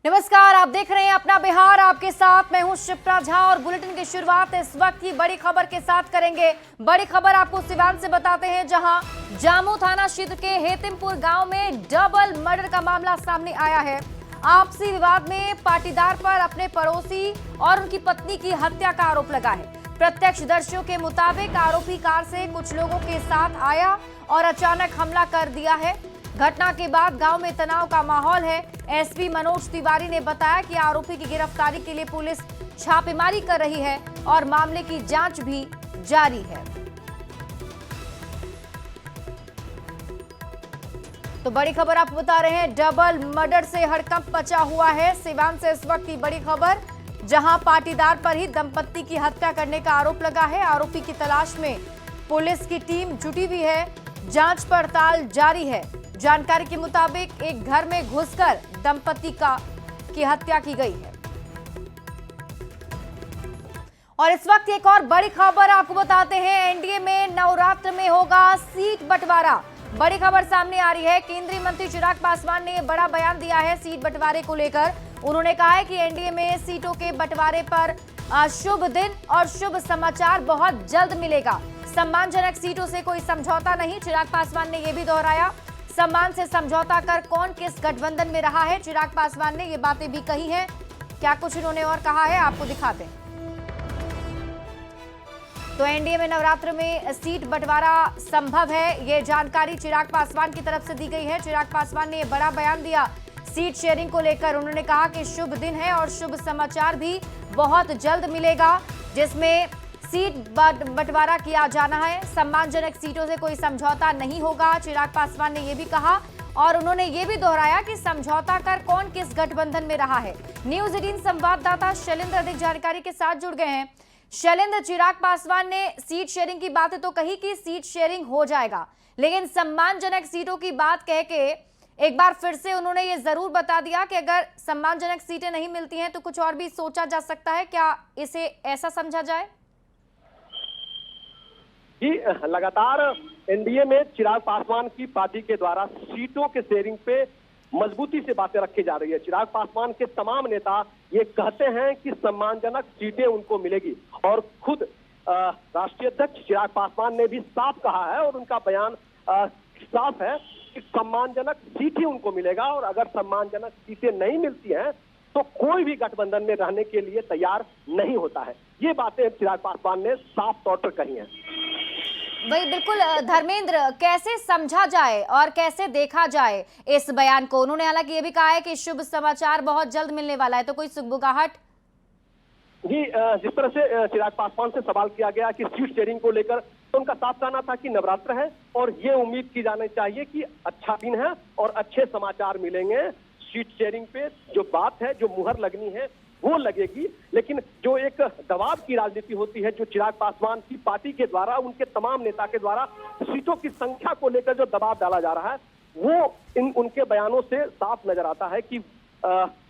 नमस्कार, आप देख रहे हैं अपना बिहार। आपके साथ मैं हूं शिप्रा झा और बुलेटिन की शुरुआत इस वक्त की बड़ी खबर के साथ करेंगे। बड़ी खबर आपको सिवान से बताते हैं, जहां जामू थाना क्षेत्र के हेतिमपुर गांव में डबल मर्डर का मामला सामने आया है। आपसी विवाद में पाटीदार पर अपने पड़ोसी और उनकी पत्नी की हत्या का आरोप लगा है। प्रत्यक्षदर्शियों के मुताबिक आरोपी कार से कुछ लोगों के साथ आया और अचानक हमला कर दिया है। घटना के बाद गांव में तनाव का माहौल है। एसपी मनोज तिवारी ने बताया कि आरोपी की गिरफ्तारी के लिए पुलिस छापेमारी कर रही है और मामले की जांच भी जारी है। तो बड़ी खबर आपको बता रहे हैं, डबल मर्डर से हड़कंप मचा हुआ है। सिवान से इस वक्त की बड़ी खबर, जहां पाटीदार पर ही दंपत्ति की हत्या करने का आरोप लगा है। आरोपी की तलाश में पुलिस की टीम जुटी हुई है, जांच पड़ताल जारी है। जानकारी के मुताबिक एक घर में घुसकर दंपत्ति की हत्या की गई है। और इस वक्त एक और बड़ी खबर आपको बताते हैं, एनडीए में नवरात्र में होगा सीट बंटवारा। बड़ी खबर सामने आ रही है। केंद्रीय मंत्री चिराग पासवान ने बड़ा बयान दिया है सीट बंटवारे को लेकर। उन्होंने कहा है कि एनडीए में सीटों के बंटवारे पर शुभ दिन और शुभ समाचार बहुत जल्द मिलेगा। सम्मानजनक सीटों से कोई समझौता नहीं, चिराग पासवान ने यह भी दोहराया। सम्मान से समझौता कर कौन किस गठबंधन में रहा है, चिराग पासवान ने ये बातें भी कही हैं। क्या कुछ इन्होंने और कहा है, आपको दिखाते हैं। तो एनडीए में नवरात्र में सीट बंटवारा संभव है, ये जानकारी चिराग पासवान की तरफ से दी गई है। चिराग पासवान ने बड़ा बयान दिया सीट शेयरिंग को लेकर। उन्होंने कहा कि शुभ दिन है और शुभ समाचार भी बहुत जल्द मिलेगा, जिसमें सीट बंटवारा किया जाना है। सम्मानजनक सीटों से कोई समझौता नहीं होगा, चिराग पासवान ने यह भी कहा। और उन्होंने ये भी दोहराया कि समझौता कर कौन किस गठबंधन में रहा है। न्यूज 18 संवाददाता शैलेंद्र अधिक जानकारी के साथ जुड़ गए हैं। शैलेंद्र, चिराग पासवान ने सीट शेयरिंग की बातें तो कही कि सीट शेयरिंग हो जाएगा, लेकिन सम्मानजनक सीटों की बात कह के एक बार फिर से उन्होंने ये जरूर बता दिया कि अगर सम्मानजनक सीटें नहीं मिलती हैं तो कुछ और भी सोचा जा सकता है। क्या इसे ऐसा समझा जाए? जी, लगातार एनडीए में चिराग पासवान की पार्टी के द्वारा सीटों के शेयरिंग पे मजबूती से बातें रखी जा रही है। चिराग पासवान के तमाम नेता ये कहते हैं कि सम्मानजनक सीटें उनको मिलेगी और खुद राष्ट्रीय अध्यक्ष चिराग पासवान ने भी साफ कहा है और उनका बयान साफ है कि सम्मानजनक सीट ही उनको मिलेगा और अगर सम्मानजनक सीटें नहीं मिलती हैं तो कोई भी गठबंधन में रहने के लिए तैयार नहीं होता है। ये बातें चिराग पासवान ने साफ तौर पर कही हैं। वही बिल्कुल धर्मेंद्र, कैसे समझा जाए और कैसे देखा जाए इस बयान को? उन्होंने हालांकि ये भी कहा है कि शुभ समाचार बहुत जल्द मिलने वाला है, तो कोई सुगबुगाहट? जी, जिस तरह से चिराग पासवान से सवाल किया गया कि सीट शेयरिंग को लेकर, तो उनका साफ कहना था कि नवरात्र है और ये उम्मीद की जानी चाहिए कि अच्छा दिन है और अच्छे समाचार मिलेंगे। सीट शेयरिंग पे जो बात है, जो मुहर लगनी है वो लगेगी, लेकिन जो एक दबाव की राजनीति होती है, जो चिराग पासवान की पार्टी के द्वारा, उनके तमाम नेता के द्वारा सीटों की संख्या को लेकर जो दबाव डाला जा रहा है, वो उनके बयानों से साफ नजर आता है कि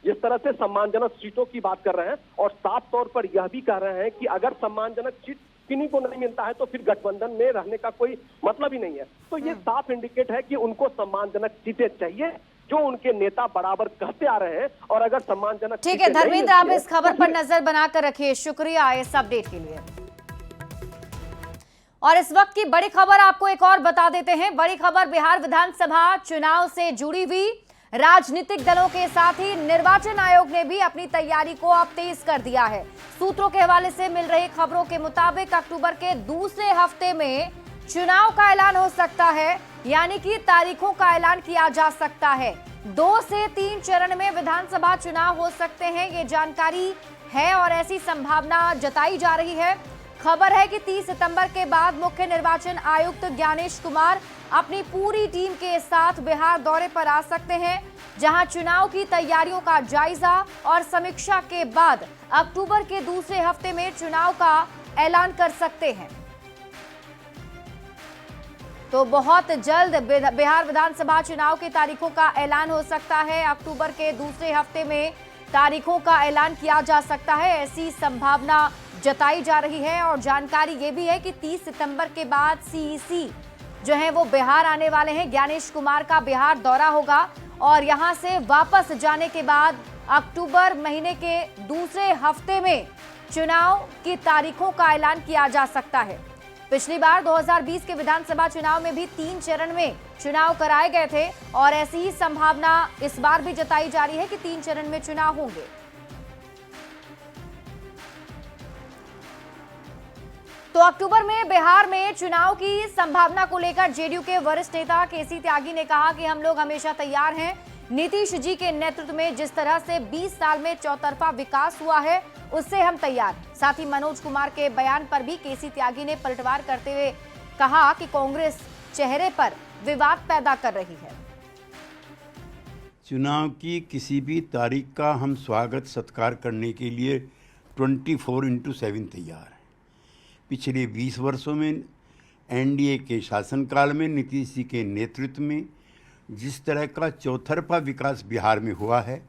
जिस तरह से सम्मानजनक सीटों की बात कर रहे हैं और साफ तौर पर यह भी कह रहे हैं कि अगर सम्मानजनक सीट किन्हीं को नहीं मिलता है तो फिर गठबंधन में रहने का कोई मतलब ही नहीं है। तो ये साफ इंडिकेट है कि उनको सम्मानजनक सीटें चाहिए, जो उनके नेता बराबर कहते आ रहे हैं। और अगर सम्मानजनक, ठीक है धर्मेंद्र, आप इस खबर पर नजर बनाकर रखिए। शुक्रिया इस अपडेट के लिए। और इस वक्त की बड़ी खबर आपको एक और बता देते हैं। बड़ी खबर बिहार विधानसभा चुनाव से जुड़ी हुई, राजनीतिक दलों के साथ ही निर्वाचन आयोग ने भी अपनी तैयारी को अब तेज कर दिया है। सूत्रों के हवाले से मिल रही खबरों के मुताबिक अक्टूबर के दूसरे हफ्ते में चुनाव का ऐलान हो सकता है, यानी कि तारीखों का ऐलान किया जा सकता है। 2 से 3 चरण में विधानसभा चुनाव हो सकते हैं, ये जानकारी है और ऐसी संभावना जताई जा रही है। खबर है कि 30 सितंबर के बाद मुख्य निर्वाचन आयुक्त ज्ञानेश कुमार अपनी पूरी टीम के साथ बिहार दौरे पर आ सकते हैं, जहां चुनाव की तैयारियों का जायजा और समीक्षा के बाद अक्टूबर के दूसरे हफ्ते में चुनाव का ऐलान कर सकते हैं। तो बहुत जल्द बिहार विधानसभा चुनाव की तारीखों का ऐलान हो सकता है। अक्टूबर के दूसरे हफ्ते में तारीखों का ऐलान किया जा सकता है, ऐसी संभावना जताई जा रही है। और जानकारी ये भी है कि 30 सितंबर के बाद सीईसी जो है वो बिहार आने वाले हैं। ज्ञानेश कुमार का बिहार दौरा होगा और यहां से वापस जाने के बाद अक्टूबर महीने के दूसरे हफ्ते में चुनाव की तारीखों का ऐलान किया जा सकता है। पिछली बार 2020 के विधानसभा चुनाव में भी 3 चरण में चुनाव कराए गए थे और ऐसी ही संभावना इस बार भी जताई जा रही है कि 3 चरण में चुनाव होंगे। तो अक्टूबर में बिहार में चुनाव की संभावना को लेकर जेडीयू के वरिष्ठ नेता केसी त्यागी ने कहा कि हम लोग हमेशा तैयार हैं। नीतीश जी के नेतृत्व में जिस तरह से 20 साल में चौतरफा विकास हुआ है उससे हम तैयार हैं। साथ ही मनोज कुमार के बयान पर भी केसी त्यागी ने पलटवार करते हुए कहा कि कांग्रेस चेहरे पर विवाद पैदा कर रही है। चुनाव की किसी भी तारीख का हम स्वागत सत्कार करने के लिए 24/7 तैयार हैं। पिछले 20 वर्षों में एनडीए के शासनकाल में नीतीश जी के नेतृत्व में जिस तरह का चौतरफा विकास बिहार में हुआ है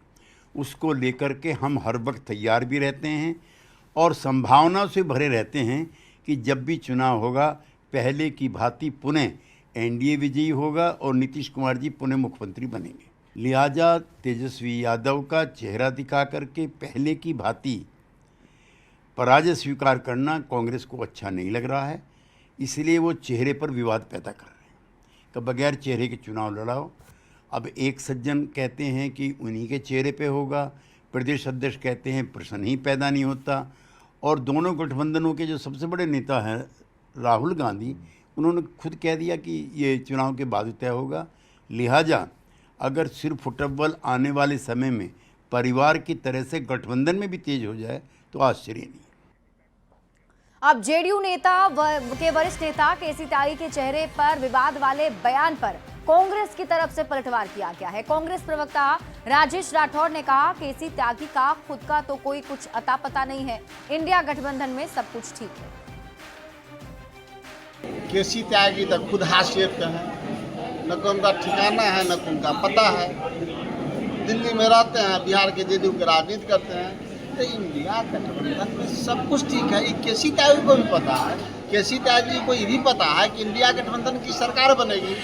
उसको लेकर के हम हर वक्त तैयार भी रहते हैं और संभावना से भरे रहते हैं कि जब भी चुनाव होगा पहले की भांति पुनः एनडीए विजयी होगा और नीतीश कुमार जी पुनः मुख्यमंत्री बनेंगे। लिहाजा तेजस्वी यादव का चेहरा दिखा करके पहले की भांति पराजय स्वीकार करना कांग्रेस को अच्छा नहीं लग रहा है, इसलिए वो चेहरे पर विवाद पैदा कर रहे हैं कि बगैर चेहरे के चुनाव लड़ाओ। अब एक सज्जन कहते हैं कि उन्हीं के चेहरे पे होगा, प्रदेश अध्यक्ष कहते हैं प्रश्न ही पैदा नहीं होता, और दोनों गठबंधनों के जो सबसे बड़े नेता हैं राहुल गांधी, उन्होंने खुद कह दिया कि ये चुनाव के बाद तय होगा। लिहाजा अगर सिर्फ फुटबॉल आने वाले समय में परिवार की तरह से गठबंधन में भी तेज हो जाए तो आश्चर्य नहीं। अब जेडीयू नेता के वरिष्ठ नेता केसी त्यागी के चेहरे पर विवाद वाले बयान पर कांग्रेस की तरफ से पलटवार किया गया है। कांग्रेस प्रवक्ता राजेश राठौर ने कहा केसी त्यागी का खुद का तो कोई कुछ अता पता नहीं है, इंडिया गठबंधन में सब कुछ ठीक है। केसी त्यागी तो खुद हाशियत का है, न को उनका ठिकाना है न को उनका पता है। दिल्ली में रहते हैं, बिहार के जेडीयू के राजनीति करते हैं, तो इंडिया गठबंधन में सब कुछ ठीक है। केसी त्यागी को भी पता है, केसी त्यागी को ये भी पता है कि इंडिया गठबंधन की सरकार बनेगी।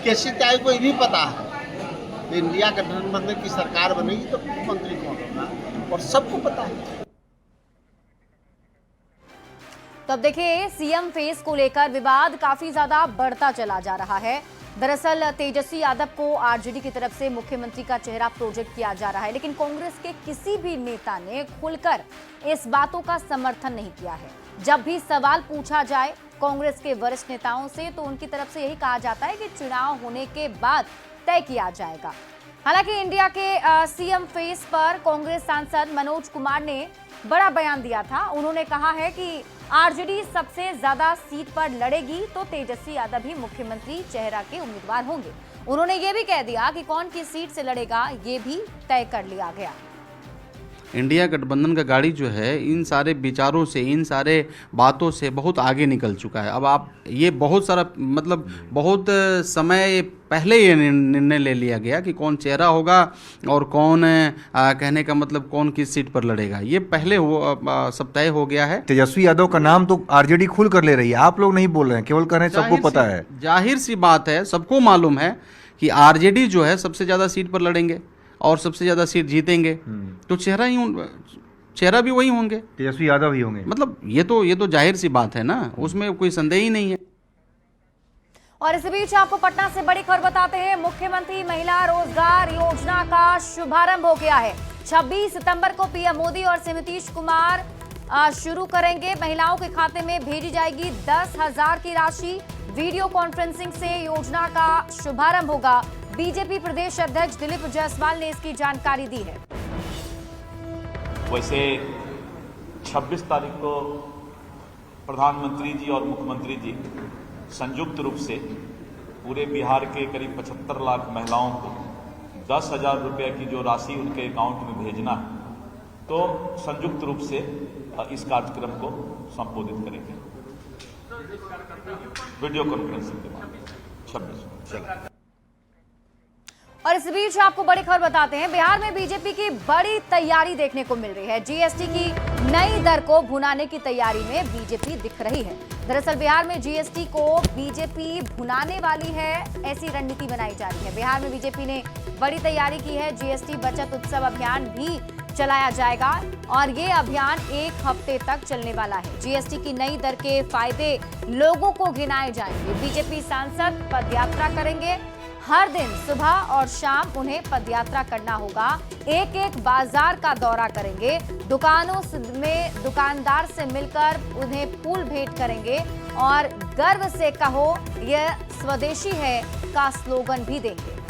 केसी त्यागी को ये भी पता है कि इंडिया गठबंधन की सरकार बनेगी तो मुख्यमंत्री कौन होगा, और सबको पता है। तो अब देखिए सीएम फेस को लेकर विवाद काफी ज्यादा बढ़ता चला जा रहा है। दरअसल तेजस्वी यादव को आरजेडी की तरफ से मुख्यमंत्री का चेहरा प्रोजेक्ट किया जा रहा है, लेकिन कांग्रेस के किसी भी नेता ने खुलकर इस बातों का समर्थन नहीं किया है। जब भी सवाल पूछा जाए कांग्रेस के वरिष्ठ नेताओं से तो उनकी तरफ से यही कहा जाता है कि चुनाव होने के बाद तय किया जाएगा। हालांकि इंडिया के सीएम फेस पर कांग्रेस सांसद मनोज कुमार ने बड़ा बयान दिया था। उन्होंने कहा है कि आरजेडी सबसे ज्यादा सीट पर लड़ेगी तो तेजस्वी यादव ही मुख्यमंत्री चेहरा के उम्मीदवार होंगे। उन्होंने ये भी कह दिया कि कौन किस सीट से लड़ेगा ये भी तय कर लिया गया। इंडिया गठबंधन का गाड़ी जो है इन सारे विचारों से, इन सारे बातों से बहुत आगे निकल चुका है। अब आप ये बहुत सारा मतलब बहुत समय पहले ये निर्णय ले लिया गया कि कौन चेहरा होगा और कौन कहने का मतलब कौन किस सीट पर लड़ेगा, ये पहले सब तय हो गया है। तेजस्वी यादव का नाम तो आरजेडी खुल कर ले रही है, आप लोग नहीं बोल रहे हैं, केवल कह रहे हैं सबको पता है। जाहिर सी बात है, सबको मालूम है कि आरजेडी जो है सबसे ज़्यादा सीट पर लड़ेंगे और सबसे ज़्यादा सीट जीतेंगे, तो चेहरा भी वही होंगे, तेजस्वी यादव ही होंगे। मतलब ये तो जाहिर सी बात है ना, उसमें कोई संदेह ही नहीं है। और इस बीच आपको पटना से बड़ी खबर बताते हैं। मुख्यमंत्री महिला रोजगार योजना का शुभारंभ हो गया है। 26 सितंबर को पीएम मोदी और नीतीश कुमार शुरू करेंगे। महिलाओं के खाते में भेजी जाएगी 10,000 की राशि। वीडियो कॉन्फ्रेंसिंग से योजना का शुभारंभ होगा। बीजेपी प्रदेश अध्यक्ष दिलीप जायसवाल ने इसकी जानकारी दी है। वैसे 26 तारीख को प्रधानमंत्री जी और मुख्यमंत्री जी संयुक्त रूप से पूरे बिहार के करीब 75 लाख महिलाओं को 10,000 रुपये की जो राशि उनके अकाउंट में भेजना है, तो संयुक्त रूप से इस कार्यक्रम को संबोधित करेंगे वीडियो कॉन्फ्रेंसिंग के माध्यम से 26। और इस बीच आपको बड़ी खबर बताते हैं, बिहार में बीजेपी की बड़ी तैयारी देखने को मिल रही है। जीएसटी की नई दर को भुनाने की तैयारी में बीजेपी दिख रही है। दरअसल बिहार में जीएसटी को बीजेपी भुनाने वाली है, ऐसी रणनीति बनाई जा रही है। बिहार में बीजेपी ने बड़ी तैयारी की है। जीएसटी बचत उत्सव अभियान भी चलाया जाएगा और ये अभियान 1 हफ्ते तक चलने वाला है। जीएसटी की नई दर के फायदे लोगों को गिनाए जाएंगे। बीजेपी सांसद पदयात्रा करेंगे। हर दिन सुबह और शाम उन्हें पदयात्रा करना होगा। एक एक बाजार का दौरा करेंगे। दुकानों में दुकानदार से मिलकर उन्हें फूल भेंट करेंगे और गर्व से कहो यह स्वदेशी है का स्लोगन भी देंगे।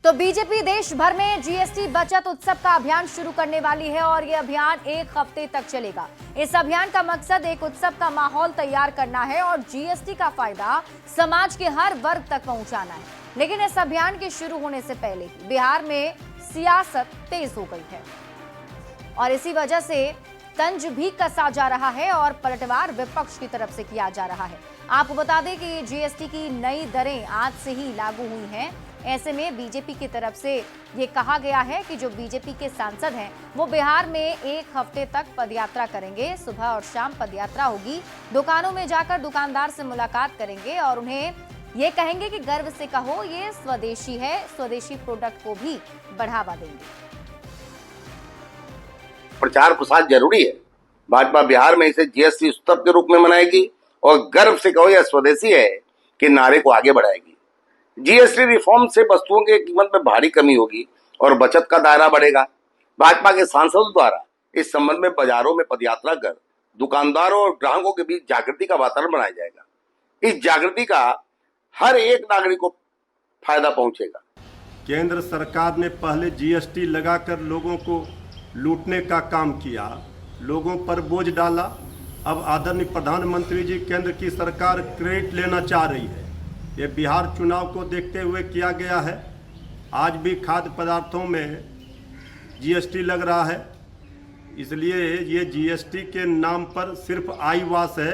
तो बीजेपी देश भर में जीएसटी बचत उत्सव का अभियान शुरू करने वाली है और यह अभियान 1 हफ्ते तक चलेगा। इस अभियान का मकसद एक उत्सव का माहौल तैयार करना है और जीएसटी का फायदा समाज के हर वर्ग तक पहुंचाना है। लेकिन इस अभियान के शुरू होने से पहले ही बिहार में सियासत तेज हो गई है और इसी वजह से तंज भी कसा जा रहा है और पलटवार विपक्ष की तरफ से किया जा रहा है। आपको बता दें कि जीएसटी की नई दरें आज से ही लागू हुई हैं। ऐसे में बीजेपी की तरफ से ये कहा गया है कि जो बीजेपी के सांसद हैं वो बिहार में 1 हफ्ते तक पदयात्रा करेंगे। सुबह और शाम पदयात्रा होगी। दुकानों में जाकर दुकानदार से मुलाकात करेंगे और उन्हें ये कहेंगे कि गर्व से कहो ये स्वदेशी है। स्वदेशी प्रोडक्ट को भी बढ़ावा देंगे। प्रचार प्रसार जरूरी है। भाजपा बिहार में इसे जीएसटी उत्सव के रूप में मनाएगी और गर्व से कहो यह स्वदेशी है के नारे को आगे बढ़ाएगी। जीएसटी रिफॉर्म से वस्तुओं की कीमत में भारी कमी होगी और बचत का दायरा बढ़ेगा। भाजपा के सांसदों द्वारा इस संबंध में बाजारों में पदयात्रा कर दुकानदारों और ग्राहकों के बीच जागृति का वातावरण बनाया जाएगा। इस जागृति का हर एक नागरिक को फायदा पहुंचेगा। केंद्र सरकार ने पहले जीएसटी लगाकर लोगों को लूटने का काम किया, लोगों पर बोझ डाला। अब आदरणीय प्रधानमंत्री जी केंद्र की सरकार क्रेडिट लेना चाह रही है। ये बिहार चुनाव को देखते हुए किया गया है। आज भी खाद्य पदार्थों में जीएसटी लग रहा है, इसलिए ये जीएसटी के नाम पर सिर्फ आई वास है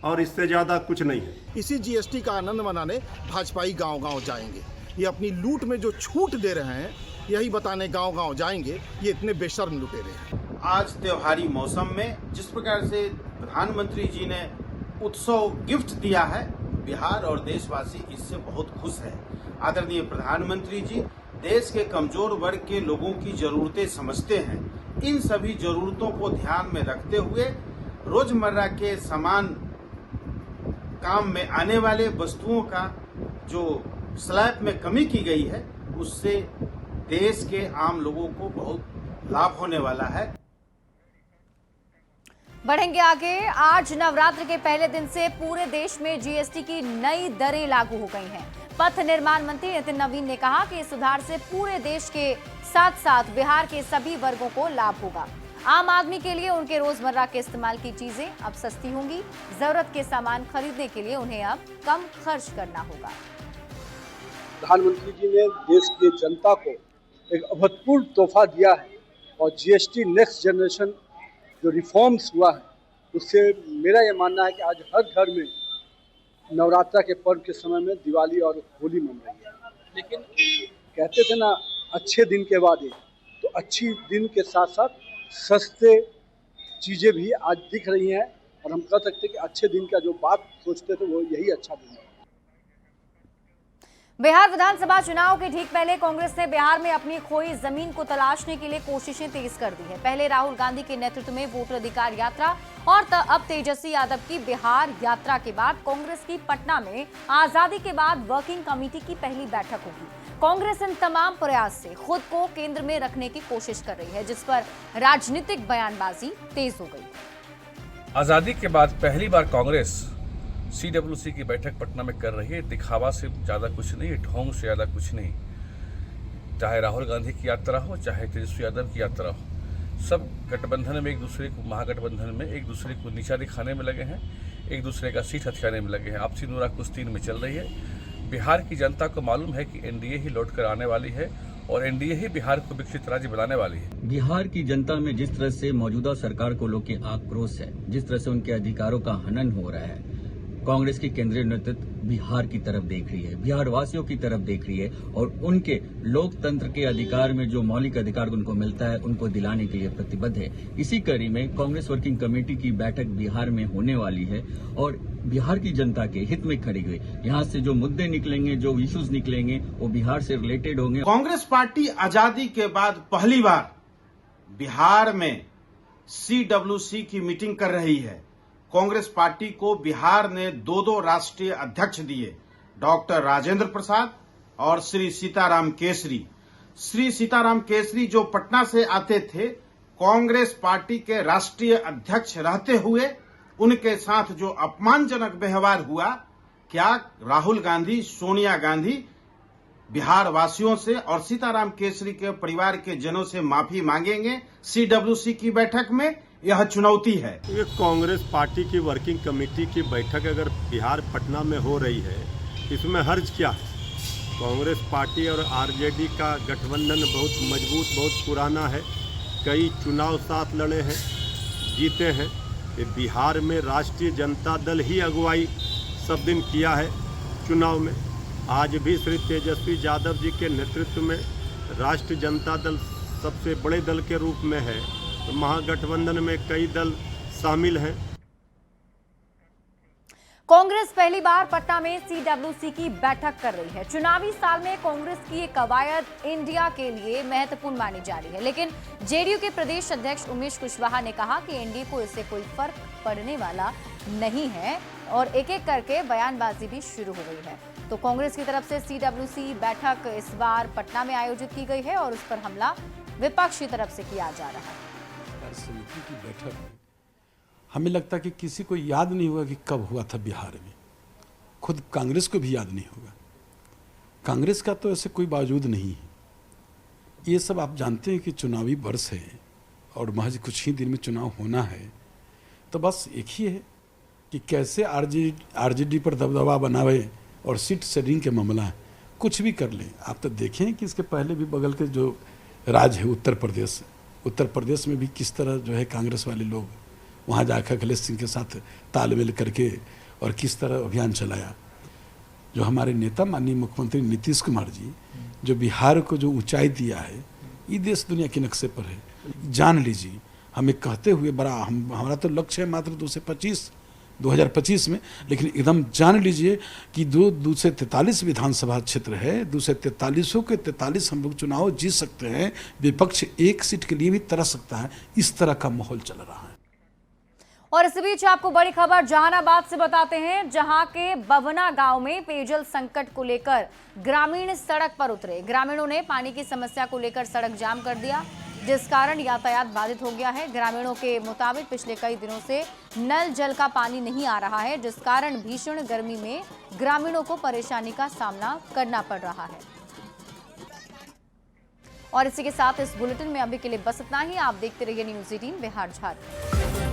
और इससे ज़्यादा कुछ नहीं है। इसी जीएसटी का आनंद मनाने भाजपाई गांव-गांव जाएंगे। ये अपनी लूट में जो छूट दे रहे हैं यही बताने गांव-गांव जाएंगे ये इतने बेशर्म लुटेरे हैं। आज त्योहारी मौसम में जिस प्रकार से प्रधानमंत्री जी ने उत्सव गिफ्ट दिया है, बिहार और देशवासी इससे बहुत खुश है। आदरणीय प्रधानमंत्री जी देश के कमजोर वर्ग के लोगों की जरूरतें समझते हैं। इन सभी जरूरतों को ध्यान में रखते हुए रोजमर्रा के सामान काम में आने वाले वस्तुओं का जो स्लैब में कमी की गई है उससे देश के आम लोगों को बहुत लाभ होने वाला है। बढ़ेंगे आगे। आज नवरात्र के पहले दिन से पूरे देश में जीएसटी की नई दरें लागू हो गई हैं। पथ निर्माण मंत्री नितिन नवीन ने कहा कि इस सुधार से पूरे देश के साथ साथ बिहार के सभी वर्गों को लाभ होगा। आम आदमी के लिए उनके रोजमर्रा के इस्तेमाल की चीजें अब सस्ती होंगी। जरूरत के सामान खरीदने के लिए उन्हें अब कम खर्च करना होगा। प्रधानमंत्री जी ने देश की जनता को एक अभूतपूर्व तोहफा दिया है और जीएसटी नेक्स्ट जनरेशन जो रिफॉर्म्स हुआ है उससे मेरा ये मानना है कि आज हर घर में नवरात्रा के पर्व के समय में दिवाली और होली मन रही है। लेकिन कहते थे ना अच्छे दिन के वादे, तो अच्छी दिन के साथ साथ सस्ते चीज़ें भी आज दिख रही हैं और हम कह सकते हैं कि अच्छे दिन का जो बात सोचते थे वो यही अच्छा दिन है। बिहार विधानसभा चुनाव के ठीक पहले कांग्रेस ने बिहार में अपनी खोई जमीन को तलाशने के लिए कोशिशें तेज कर दी है। पहले राहुल गांधी के नेतृत्व में वोटर अधिकार यात्रा और अब तेजस्वी यादव की बिहार यात्रा के बाद कांग्रेस की पटना में आजादी के बाद वर्किंग कमेटी की पहली बैठक होगी। कांग्रेस इन तमाम प्रयास से खुद को केंद्र में रखने की कोशिश कर रही है, जिस पर राजनीतिक बयानबाजी तेज हो गई। आजादी के बाद पहली बार कांग्रेस CWC की बैठक पटना में कर रही है। दिखावा से ज़्यादा कुछ नहीं, ढोंग से ज़्यादा कुछ नहीं। चाहे राहुल गांधी की यात्रा हो, चाहे तेजस्वी यादव की यात्रा हो, सब गठबंधन में एक दूसरे को, महागठबंधन में एक दूसरे को नीचा दिखाने में लगे हैं, एक दूसरे का सीट हथियाने में लगे हैं। आपसी नूरा कुश्ती में चल रही है। बिहार की जनता को मालूम है कि NDA ही लौट कर आने वाली है और एनडीए ही बिहार को विकसित राज्य बनाने वाली है। बिहार की जनता में जिस तरह से मौजूदा सरकार को लोग के आक्रोश है, जिस तरह से उनके अधिकारों का हनन हो रहा है, कांग्रेस की केंद्रीय नेतृत्व बिहार की तरफ देख रही है, बिहार वासियों की तरफ देख रही है और उनके लोकतंत्र के अधिकार में जो मौलिक अधिकार उनको मिलता है उनको दिलाने के लिए प्रतिबद्ध है। इसी कड़ी में कांग्रेस वर्किंग कमेटी की बैठक बिहार में होने वाली है और बिहार की जनता के हित में खड़ी हुई यहाँ से जो मुद्दे निकलेंगे, जो इश्यूज निकलेंगे, वो बिहार से रिलेटेड होंगे। कांग्रेस पार्टी आजादी के बाद पहली बार बिहार में CWC की मीटिंग कर रही है। कांग्रेस पार्टी को बिहार ने 2 राष्ट्रीय अध्यक्ष दिए, डॉक्टर राजेंद्र प्रसाद और श्री सीताराम केसरी। श्री सीताराम केसरी जो पटना से आते थे, कांग्रेस पार्टी के राष्ट्रीय अध्यक्ष रहते हुए उनके साथ जो अपमानजनक व्यवहार हुआ, क्या राहुल गांधी, सोनिया गांधी बिहार वासियों से और सीताराम केसरी के परिवार के जनों से माफी मांगेंगे CWC की बैठक में? यह चुनौती है। ये कांग्रेस पार्टी की वर्किंग कमेटी की बैठक अगर बिहार पटना में हो रही है, इसमें हर्ज क्या है? कांग्रेस पार्टी और आरजेडी का गठबंधन बहुत मजबूत, बहुत पुराना है। कई चुनाव साथ लड़े हैं, जीते हैं। ये बिहार में राष्ट्रीय जनता दल ही अगुवाई सब दिन किया है चुनाव में। आज भी श्री तेजस्वी यादव जी के नेतृत्व में राष्ट्रीय जनता दल सबसे बड़े दल के रूप में है, तो महागठबंधन में कई दल शामिल हैं। कांग्रेस पहली बार पटना में CWC की बैठक कर रही है। चुनावी साल में कांग्रेस की ये कवायद इंडिया के लिए महत्वपूर्ण मानी जा रही है, लेकिन जेडीयू के प्रदेश अध्यक्ष उमेश कुशवाहा ने कहा कि एनडीए को इससे कोई फर्क पड़ने वाला नहीं है और एक एक करके बयानबाजी भी शुरू हो गई है। तो कांग्रेस की तरफ से CWC बैठक इस बार पटना में आयोजित की गई है और उस पर हमला विपक्ष की तरफ से किया जा रहा है। समिति की बैठक में हमें लगता है कि किसी को याद नहीं होगा कि कब हुआ था बिहार में, खुद कांग्रेस को भी याद नहीं होगा। कांग्रेस का तो ऐसे कोई बावजूद नहीं है। ये सब आप जानते हैं कि चुनावी वर्ष है और महज कुछ ही दिन में चुनाव होना है, तो बस एक ही है कि कैसे आरजेडी पर दबदबा बनावे और सीट शेयरिंग के मामला है, कुछ भी कर लें। आप तो देखें कि इसके पहले भी बगल के जो राज्य है उत्तर प्रदेश में भी किस तरह जो है कांग्रेस वाले लोग वहाँ जाकर अखिलेश सिंह के साथ तालमेल करके और किस तरह अभियान चलाया। जो हमारे नेता माननीय मुख्यमंत्री नीतीश कुमार जी जो बिहार को जो ऊंचाई दिया है, ये देश दुनिया के नक्शे पर है। जान लीजिए, हमें कहते हुए बड़ा हमारा तो लक्ष्य है मात्र 2025 में, लेकिन एकदम जान लीजिए कि 243 विधानसभा क्षेत्र है, 243 के 43 हम लोग चुनाव जीत सकते हैं। विपक्ष एक सीट के लिए भी तरस सकता है। इस तरह का माहौल चल रहा है। और इस बीच आपको बड़ी खबर जहानाबाद से बताते हैं, जहां के बवना गांव में पेयजल संकट को लेकर ग्रामीण सड़क पर उतरे। ग्रामीणों ने पानी की समस्या को लेकर सड़क जाम कर दिया, जिस कारण यातायात बाधित हो गया है। ग्रामीणों के मुताबिक पिछले कई दिनों से नल जल का पानी नहीं आ रहा है, जिस कारण भीषण गर्मी में ग्रामीणों को परेशानी का सामना करना पड़ रहा है। और इसी के साथ इस बुलेटिन में अभी के लिए बस इतना ही। आप देखते रहिए न्यूज़ 18 बिहार झारखंड।